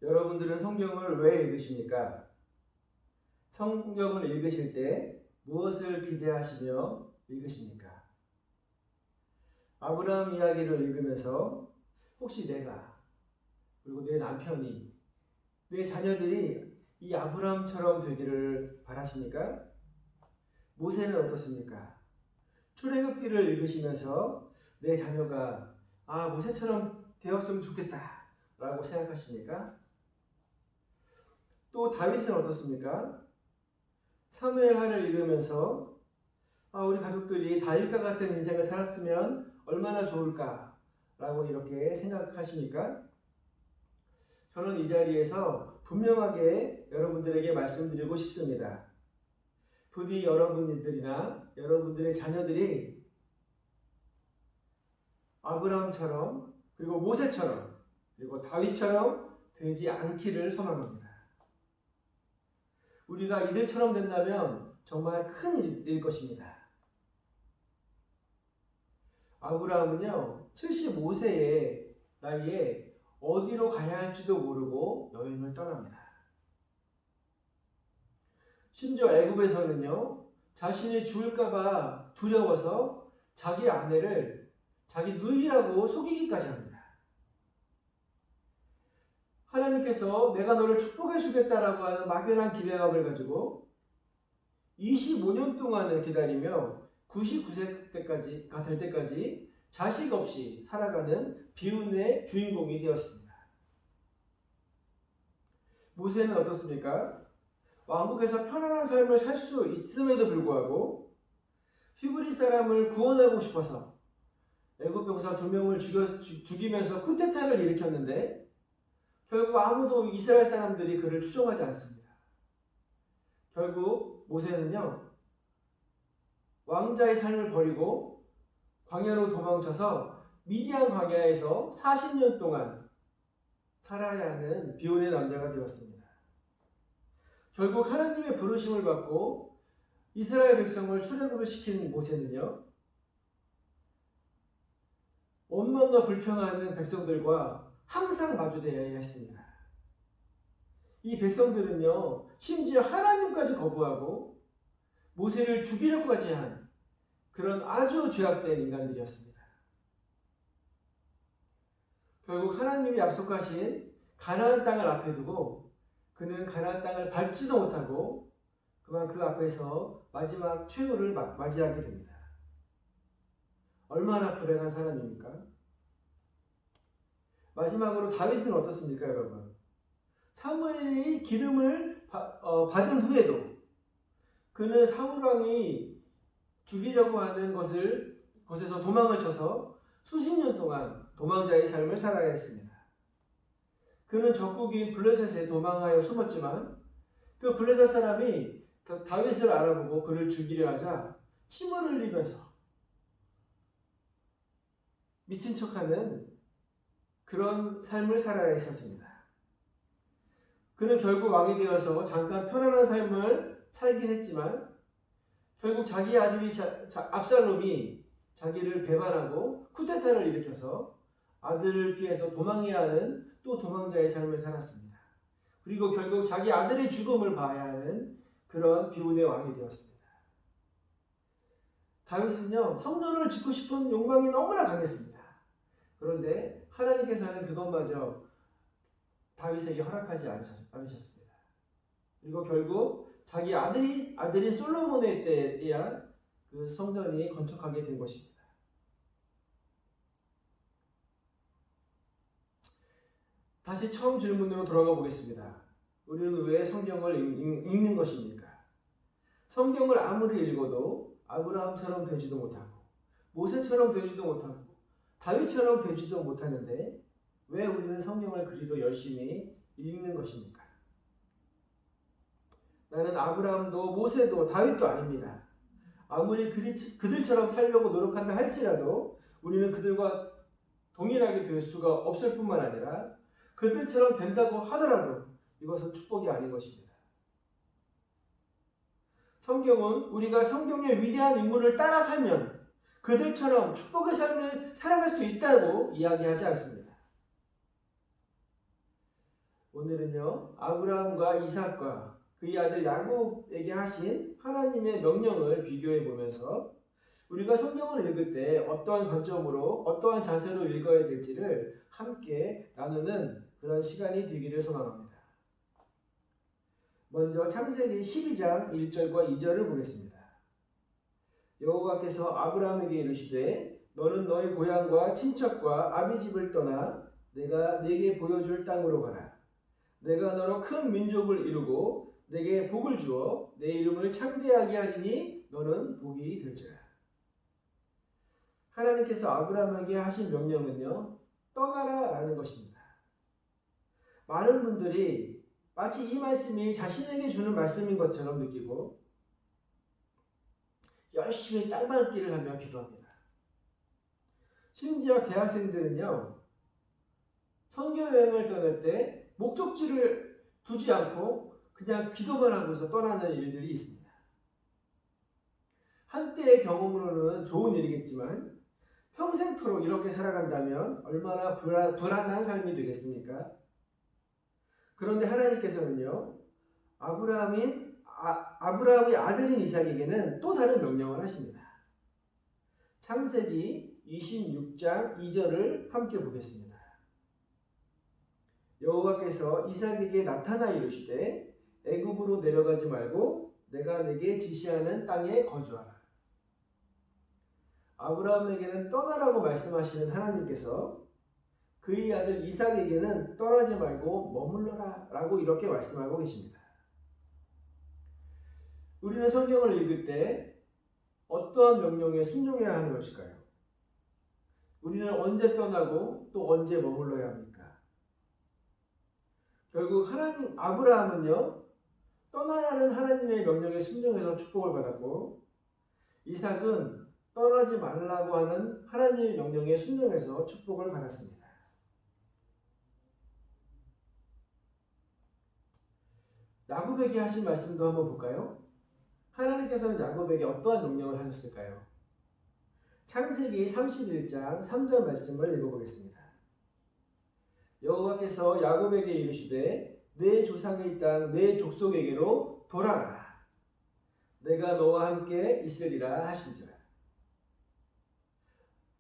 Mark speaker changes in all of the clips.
Speaker 1: 여러분들은 성경을 왜 읽으십니까? 성경을 읽으실 때 무엇을 기대하시며 읽으십니까? 아브라함 이야기를 읽으면서 혹시 내가, 그리고 내 남편이, 내 자녀들이 이 아브라함처럼 되기를 바라십니까? 모세는 어떻습니까? 출애굽기를 읽으시면서 내 자녀가 모세처럼 되었으면 좋겠다 라고 생각하십니까? 또 다윗은 어떻습니까? 사무엘하를 읽으면서 우리 가족들이 다윗과 같은 인생을 살았으면 얼마나 좋을까 라고 이렇게 생각하십니까? 저는 이 자리에서 분명하게 여러분들에게 말씀드리고 싶습니다. 부디 여러분들이나 여러분들의 자녀들이 아브라함처럼, 그리고 모세처럼, 그리고 다윗처럼 되지 않기를 소망합니다. 우리가 이들처럼 된다면 정말 큰 일일 것입니다. 아브라함은요, 75세의 나이에 어디로 가야 할지도 모르고 여행을 떠납니다. 심지어 애굽에서는요, 자신이 죽을까봐 두려워서 자기 아내를 자기 누이라고 속이기까지 합니다. 하나님께서 내가 너를 축복해 주겠다라고 하는 막연한 기대감을 가지고 25년 동안을 기다리며 99세 때까지가 될 때까지 자식 없이 살아가는 비운의 주인공이 되었습니다. 모세는 어떻습니까? 왕국에서 편안한 삶을 살 수 있음에도 불구하고 히브리 사람을 구원하고 싶어서 애굽 병사 2명을 죽이면서 쿠데타를 일으켰는데 결국 아무도 이스라엘 사람들이 그를 추종하지 않습니다. 결국 모세는요, 왕자의 삶을 버리고 광야로 도망쳐서 미디안 광야에서 40년 동안 살아야 하는 비운의 남자가 되었습니다. 결국 하나님의 부르심을 받고 이스라엘 백성을 출애굽을 시킨 모세는요, 원망과 불평하는 백성들과 항상 마주대해야 했습니다. 이 백성들은요, 심지어 하나님까지 거부하고 모세를 죽이려고까지 한 그런 아주 죄악된 인간들이었습니다. 결국 하나님이 약속하신 가나안 땅을 앞에 두고 그는 가나안 땅을 밟지도 못하고 그만 그 앞에서 마지막 최후를 맞이하게 됩니다. 얼마나 불행한 사람입니까? 마지막으로 다윗은 어떻습니까, 여러분? 사무엘이 기름을 받은 후에도 그는 사울왕이 죽이려고 하는 곳에서 도망을 쳐서 수십 년 동안 도망자의 삶을 살아야 했습니다. 그는 적국인 블레셋에 도망하여 숨었지만 그 블레셋 사람이 다윗을 알아보고 그를 죽이려 하자 침을 흘리면서 미친 척하는 그런 삶을 살아야 했었습니다. 그는 결국 왕이 되어서 잠깐 편안한 삶을 살긴 했지만 결국 자기 아들이 압살롬이 자기를 배반하고 쿠데타를 일으켜서 아들을 피해서 도망해야 하는 또 도망자의 삶을 살았습니다. 그리고 결국 자기 아들의 죽음을 봐야 하는 그런 비운의 왕이 되었습니다. 다윗은요, 성전을 짓고 싶은 욕망이 너무나 강했습니다. 그런데 하나님께서는 그것마저 다윗에게 허락하지 않으셨습니다. 그리고 결국 자기 아들인 솔로몬의 때에야 그 성전이 건축하게 된 것입니다. 다시 처음 질문으로 돌아가 보겠습니다. 우리는 왜 성경을 읽는 것입니까? 성경을 아무리 읽어도 아브라함처럼 되지도 못하고 모세처럼 되지도 못하고 다윗처럼 되지도 못하는데 왜 우리는 성경을 그리도 열심히 읽는 것입니까? 나는 아브라함도 모세도 다윗도 아닙니다. 아무리 그들처럼 살려고 노력한다 할지라도 우리는 그들과 동일하게 될 수가 없을 뿐만 아니라 그들처럼 된다고 하더라도 이것은 축복이 아닌 것입니다. 성경은 우리가 성경의 위대한 인물을 따라 살면 그들처럼 축복의 삶을 살아갈 수 있다고 이야기하지 않습니다. 오늘은요, 아브라함과 이삭과 그의 아들 야곱에게 하신 하나님의 명령을 비교해 보면서 우리가 성경을 읽을 때 어떠한 관점으로 어떠한 자세로 읽어야 될지를 함께 나누는 그런 시간이 되기를 소망합니다. 먼저 창세기 12장 1절과 2절을 보겠습니다. 여호와께서 아브라함에게 이르시되 너는 너희 고향과 친척과 아비 집을 떠나 내가 네게 보여줄 땅으로 가라. 내가 너로 큰 민족을 이루고 내게 복을 주어 내 이름을 창대하게 하리니 너는 복이 될지라. 하나님께서 아브라함에게 하신 명령은요, 떠나라라는 것입니다. 많은 분들이 마치 이 말씀이 자신에게 주는 말씀인 것처럼 느끼고 열심히 땅밟기를 하며 기도합니다. 심지어 대학생들은요, 선교여행을 떠날 때 목적지를 두지 않고 그냥 기도만 하고서 떠나는 일들이 있습니다. 한때의 경험으로는 좋은 일이겠지만 평생토록 이렇게 살아간다면 얼마나 불안한 삶이 되겠습니까? 그런데 하나님께서는요, 아브라함의 아들인 이삭에게는 또 다른 명령을 하십니다. 창세기 26장 2절을 함께 보겠습니다. 여호와께서 이삭에게 나타나 이르시되 애굽으로 내려가지 말고 내가 네게 지시하는 땅에 거주하라. 아브라함에게는 떠나라고 말씀하시는 하나님께서 그의 아들 이삭에게는 떠나지 말고 머물러라 라고 이렇게 말씀하고 계십니다. 우리는 성경을 읽을 때 어떠한 명령에 순종해야 하는 것일까요? 우리는 언제 떠나고 또 언제 머물러야 합니까? 결국 아브라함은요, 떠나라는 하나님의 명령에 순종해서 축복을 받았고, 이삭은 떠나지 말라고 하는 하나님의 명령에 순종해서 축복을 받았습니다. 야곱에게 하신 말씀도 한번 볼까요? 하나님께서는 야곱에게 어떠한 명령을 하셨을까요? 창세기 31장 3절 말씀을 읽어보겠습니다. 여호와께서 야곱에게 이르시되 내 조상의 땅 내 족속에게로 돌아가라. 내가 너와 함께 있으리라 하신지라.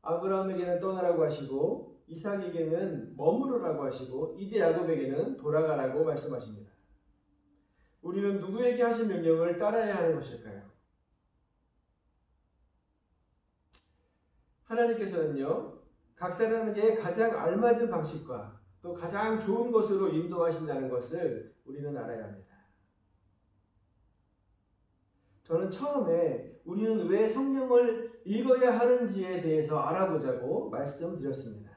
Speaker 1: 아브라함에게는 떠나라고 하시고 이삭에게는 머무르라고 하시고 이제 야곱에게는 돌아가라고 말씀하십니다. 우리는 누구에게 하신 명령을 따라야 하는 것일까요? 하나님께서는요, 각 사람에게 가장 알맞은 방식과 또 가장 좋은 것으로 인도하신다는 것을 우리는 알아야 합니다. 저는 처음에 우리는 왜 성경을 읽어야 하는지에 대해서 알아보자고 말씀드렸습니다.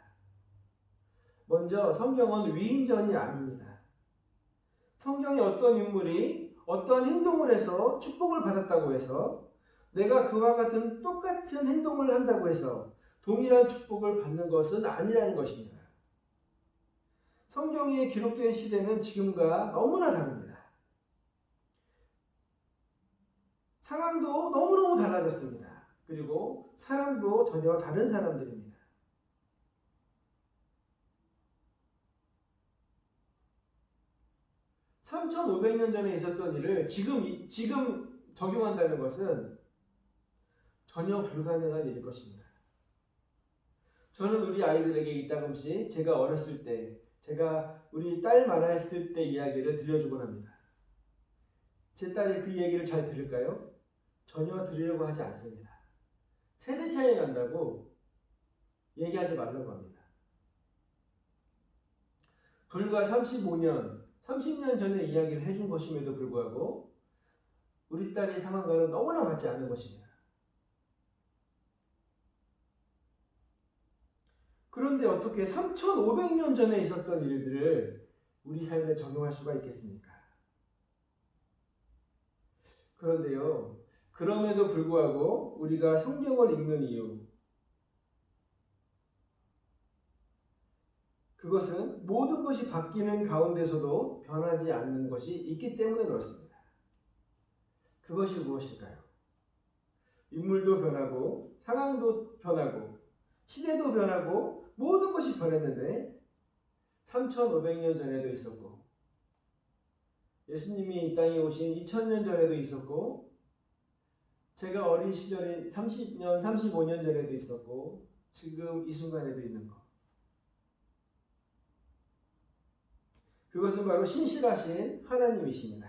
Speaker 1: 먼저 성경은 위인전이 아닙니다. 성경에 어떤 인물이 어떠한 행동을 해서 축복을 받았다고 해서 내가 그와 같은 똑같은 행동을 한다고 해서 동일한 축복을 받는 것은 아니라는 것입니다. 성경에 기록된 시대는 지금과 너무나 다릅니다. 상황도 너무너무 달라졌습니다. 그리고 사람도 전혀 다른 사람들입니다. (3500년) 전에 있었던 일을 지금 적용한다는 것은 전혀 불가능한 일일 것입니다. 저는 우리 아이들에게 이따금씩 제가 어렸을 때, 제가 우리 딸 만났을 때 이야기를 들려주곤 합니다. 제 딸이 그 얘기를 잘 들을까요? 전혀 들으려고 하지 않습니다. 세대 차이 난다고 얘기하지 말라고 합니다. 불과 35년, 30년 전에 이야기를 해준 것임에도 불구하고 우리 딸의 상황과는 너무나 맞지 않는 것입니다. 그런데 어떻게 3500년 전에 있었던 일들을 우리 삶에 적용할 수가 있겠습니까? 그런데요, 그럼에도 불구하고 우리가 성경을 읽는 이유, 그것은 모든 것이 바뀌는 가운데서도 변하지 않는 것이 있기 때문에 그렇습니다. 그것이 무엇일까요? 인물도 변하고 상황도 변하고 시대도 변하고 모든 것이 변했는데 3500년 전에도 있었고 예수님이 이 땅에 오신 2000년 전에도 있었고, 제가 어린 시절인 30년, 35년 전에도 있었고, 지금 이 순간에도 있는 것. 그것은 바로 신실하신 하나님이십니다.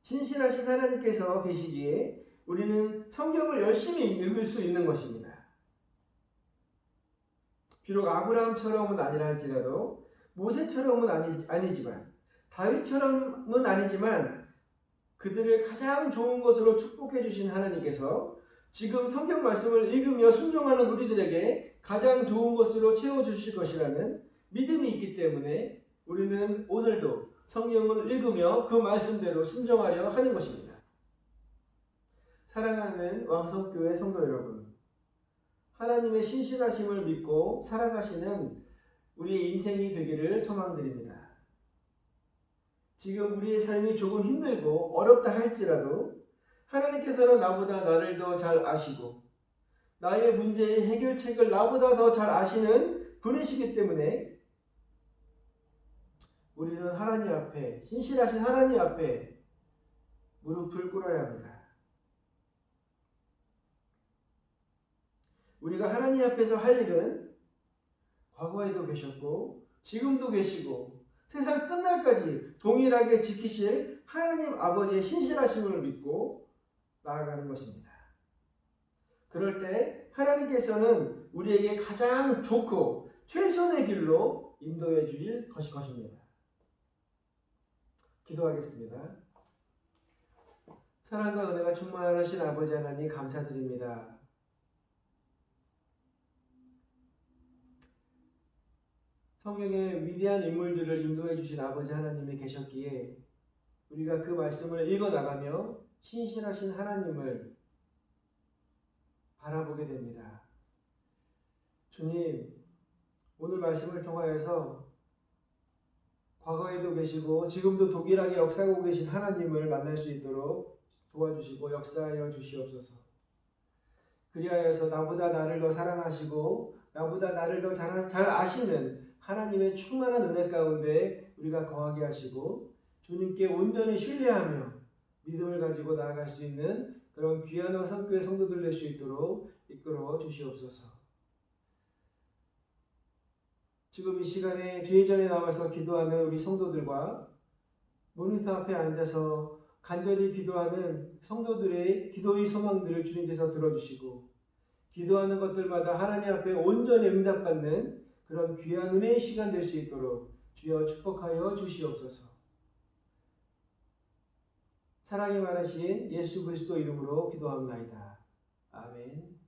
Speaker 1: 신실하신 하나님께서 계시기에 우리는 성경을 열심히 읽을 수 있는 것입니다. 비록 아브라함처럼은 아니라 할지라도, 모세처럼은 아니지만, 다윗처럼은 아니지만 그들을 가장 좋은 것으로 축복해 주신 하나님께서 지금 성경 말씀을 읽으며 순종하는 우리들에게 가장 좋은 것으로 채워주실 것이라는 믿음이 있기 때문에 우리는 오늘도 성경을 읽으며 그 말씀대로 순종하려 하는 것입니다. 사랑하는 왕성교회 성도 여러분, 하나님의 신실하심을 믿고 살아가시는 우리의 인생이 되기를 소망드립니다. 지금 우리의 삶이 조금 힘들고 어렵다 할지라도 하나님께서는 나보다 나를 더 잘 아시고 나의 문제의 해결책을 나보다 더 잘 아시는 분이시기 때문에 우리는 하나님 앞에, 신실하신 하나님 앞에 무릎을 꿇어야 합니다. 우리가 하나님 앞에서 할 일은 과거에도 계셨고 지금도 계시고 세상 끝날까지 동일하게 지키실 하나님 아버지의 신실하심을 믿고 나아가는 것입니다. 그럴 때 하나님께서는 우리에게 가장 좋고 최선의 길로 인도해 주실 것입니다. 기도하겠습니다. 사랑과 은혜가 충만하신 아버지 하나님 감사드립니다. 성경의 위대한 인물들을 인도해 주신 아버지 하나님이 계셨기에 우리가 그 말씀을 읽어나가며 신실하신 하나님을 바라보게 됩니다. 주님, 오늘 말씀을 통하여서 과거에도 계시고 지금도 동일하게 역사하고 계신 하나님을 만날 수 있도록 도와주시고 역사하여 주시옵소서. 그리하여서 나보다 나를 더 사랑하시고 나보다 나를 더 잘 아시는 하나님의 충만한 은혜 가운데 우리가 거하게 하시고 주님께 온전히 신뢰하며 믿음을 가지고 나아갈 수 있는 그런 귀한 성교회 성도들 될 수 있도록 이끌어 주시옵소서. 지금 이 시간에 주의 전에 나와서 기도하는 우리 성도들과 모니터 앞에 앉아서 간절히 기도하는 성도들의 기도의 소망들을 주님께서 들어주시고 기도하는 것들마다 하나님 앞에 온전히 응답받는 그런 귀한 은혜의 시간 될 수 있도록 주여 축복하여 주시옵소서. 사랑이 많으신 예수 그리스도 이름으로 기도합나이다. 아멘.